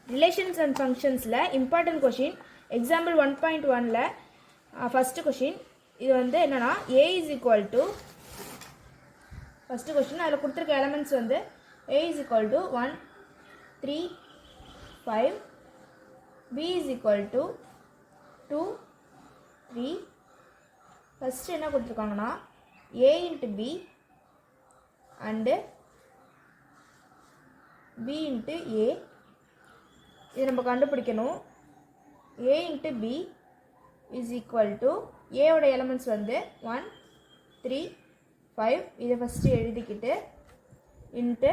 Relations and ஃபங்க்ஷன்ஸில் important question example 1.1ல் first question இது வந்து என்னென்னா A is equal to first question அதில் கொடுத்துருக்க எலமெண்ட்ஸ் வந்து A is equal to 1 3 5 B is equal to 2 3 first என்ன கொடுத்துருக்காங்கன்னா A into B and B into A இது நம்ம கண்டுபிடிக்கணும். A into B is equal to ஏவோட எலமெண்ட்ஸ் வந்து 1 3 5 இதை ஃபஸ்ட்டு எழுதிக்கிட்டு இன்ட்டு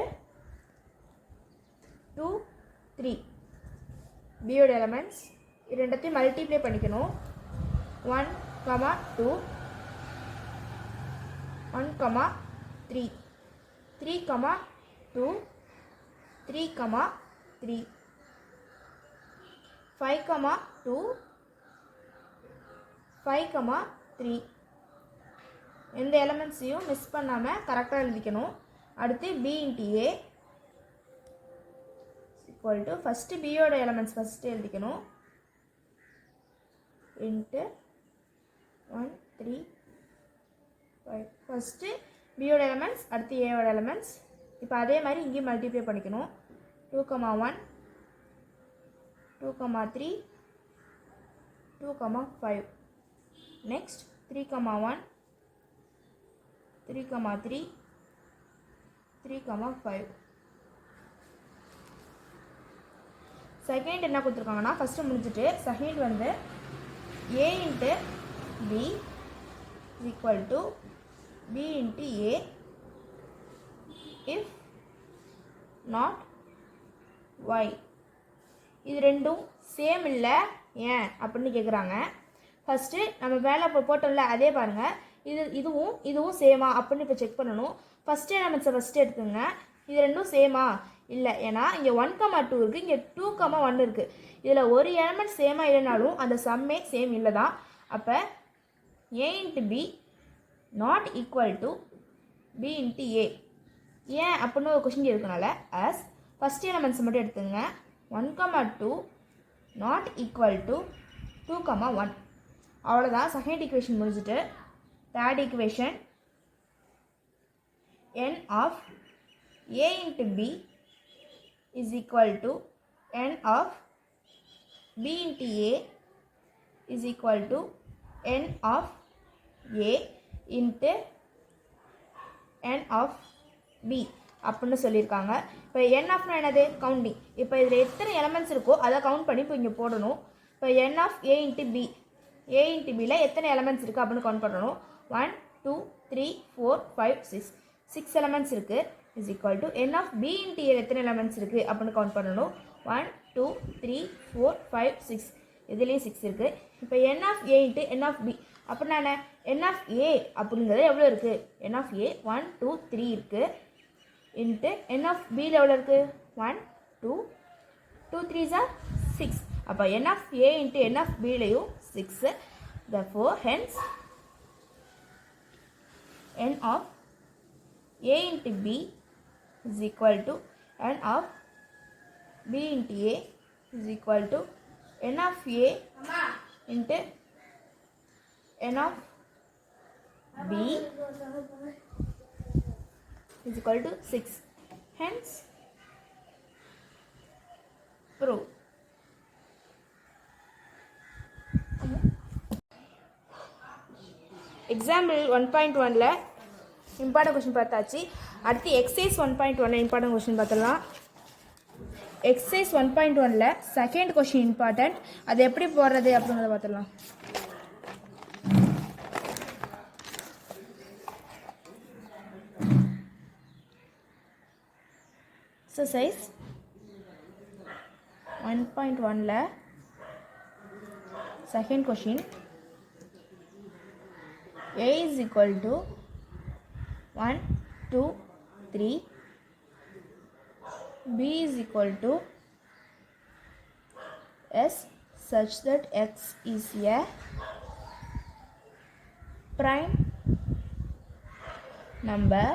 2 3 பியோட எலமெண்ட்ஸ் இது ரெண்டத்தையும் மல்டிப்ளை பண்ணிக்கணும். 1 2 1 3 3 2 3 3 5 2 5 3 எந்த எலமெண்ட்ஸையும் மிஸ் பண்ணாமல் கரெக்டாக எழுதிக்கணும். அடுத்து B into A equal to first பியோட எலமெண்ட்ஸ் ஃபஸ்ட்டு எழுதிக்கணும். இன்ட்டு 1 3 5 ஃபஸ்ட்டு பியோட எலமெண்ட்ஸ் அடுத்து ஏவோட எலமெண்ட்ஸ். இப்போ அதே மாதிரி இங்கேயும் மல்டிப்ளை பண்ணிக்கணும். 2 1 2 3 2 5 நெக்ஸ்ட் 3 1 3 3 3 5 செகண்ட் என்ன கொடுத்துருக்காங்கன்னா ஃபஸ்ட்டு முடிஞ்சுட்டு செகண்ட் வந்து A into B equal to B into A if not why இது ரெண்டும் சேம் இல்லை ஏன் அப்படின்னு கேட்குறாங்க. ஃபஸ்ட்டு நம்ம வேலை இப்போ போட்டோம்ல அதே பாருங்கள் இதுவும் சேமா அப்படின்னு இப்போ செக் பண்ணணும். ஃபஸ்ட்டு எலமெண்ட்ஸை ஃபஸ்ட்டு எடுத்துங்க. இது ரெண்டும் சேமா இல்லை ஏன்னா இங்கே 1 2 இருக்குது, இங்கே 2 1 இருக்குது. இதில் ஒரு எலமெண்ட் சேமாக இல்லைனாலும் அந்த சம்மே சேம் இல்லை தான். அப்போ A into B not equal to B into A ஏன் அப்படின்னு ஒரு கொஷின் இருக்கனால ஆஸ் ஃபஸ்ட் எலமெண்ட்ஸ் மட்டும் எடுத்துங்க. 1 2 நாட் ஈக்குவல் டு 2 1 அவ்வளோதான். செகண்ட் ஈக்குவேஷன் முடிஞ்சுட்டு third equation n of a into b is equal to n of b into a is equal to n of a into n of b அப்படின்னு சொல்லியிருக்காங்க. இப்போ என் ஆஃப்னா என்னது counting. இப்போ இதில் எத்தனை elements இருக்கோ அதை கவுண்ட் பண்ணி இப்போ இங்கே போடணும். இப்போ n of A into B A into பியில் எத்தனை எலமெண்ட்ஸ் இருக்குது அப்படின்னு கவுண்ட் பண்ணணும். 1 2 3 4 5 6 எலமெண்ட்ஸ் இருக்குது. Is equal to n of B into A எத்தனை எலமெண்ட்ஸ் இருக்குது அப்படின்னு கவுண்ட் பண்ணணும். 1 2 3 4 5 6 இதுலேயும் 6 இருக்குது. இப்போ n of A into n of B அப்படின்னா என்ன என் ஆஃப் ஏ அப்படிங்கிறது எவ்வளோ இருக்குது. என் ஆஃப் ஏ 1 2 3 இருக்குது. இன்ட்டு என் ஆஃப் பியில் எவ்வளோ இருக்குது 1 2 2 3s are 6. அப்போ n of A into n of பிலையும் 6. therefore hence n of a into b is equal to n of b into a is equal to n of a into n of b is equal to 6. hence prove. Example 1.1ல் important question பார்த்தாச்சு. அடுத்து exercise 1.1 important question பார்த்துடலாம். Exercise 1.1ல் second question important, அது எப்படி போடுறது அப்படிங்கிறத பார்த்துடலாம். எக்ஸசைஸ் 1.1ல் second question a is equal to 1 2 3 b is equal to s such that x is a prime number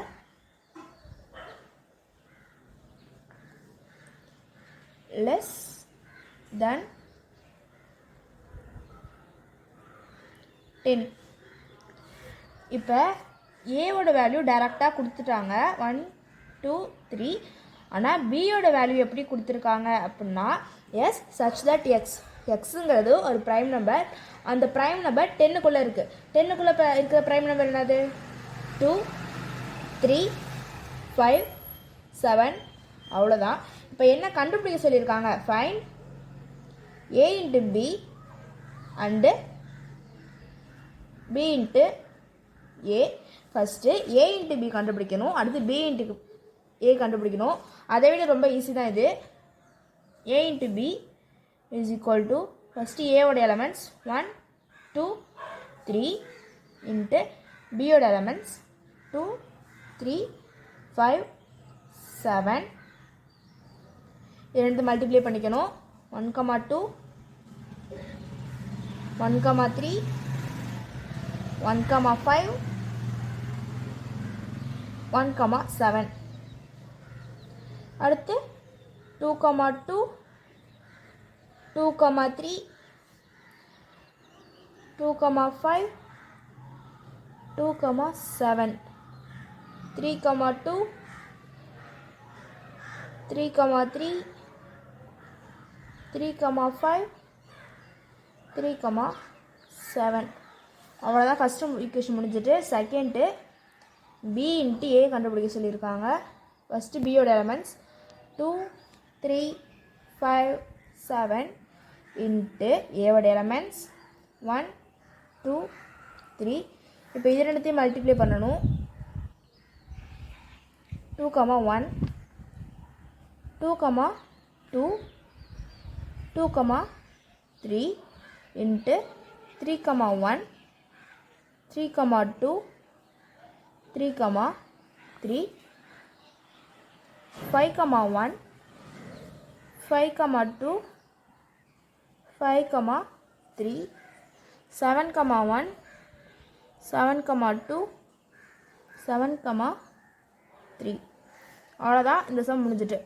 less then 10. இப்போ ஏவோட வேல்யூ டைரெக்டாக கொடுத்துட்டாங்க 1 2 3. ஆனால் பியோட வேல்யூ எப்படி கொடுத்துருக்காங்க அப்படின்னா எஸ் சச் தட் எக்ஸுங்கிறது ஒரு ப்ரைம் நம்பர். அந்த ப்ரைம் நம்பர் 10க்குள்ளே இருக்குது. 10க்குள்ளே இருக்கிற ப்ரைம் நம்பர் என்னது? 2 3 5 7. அவ்வளோதான். இப்போ என்ன கண்டுபிடிக்க சொல்லியிருக்காங்க? Find a into b and b into a. First a into b கண்டுபிடிக்கணும், அடுத்து b into a கண்டுபிடிக்கணும். அதை விட ரொம்ப ஈஸி தான் இது. a into b is equal to first a-ஓட எலமெண்ட்ஸ் 1 2 3 into b-ஓட எலமெண்ட்ஸ் 2 3 5 7. இது ரெண்டு மல்டிப்ளை பண்ணிக்கணும். 1 2 1 3 1 5 1 7. அடுத்து 2 2 2 3 2 5 2 7 3 2 3 3 3 5 3 7. அவ்வளோதான் ஃபஸ்ட்டு ஈக்குவேஷன் முடிஞ்சிட்டு. செகண்டு b இன்ட்டு a கண்டுபிடிக்க சொல்லியிருக்காங்க. ஃபஸ்ட்டு பியோட எலமெண்ட்ஸ் 2 3 5 7 இன்ட்டு ஏவோட எலமெண்ட்ஸ் 1 2 3. இப்போ இது ரெண்டுத்தையும் மல்டிப்ளை பண்ணணும். 2 1 2 2 2 3 into 3 1 3 2 3 3 5 1 5 2 5 3 7 1 7 2 7 3. அவ்வளோதான். இந்த சம் முடிஞ்சிட்டு.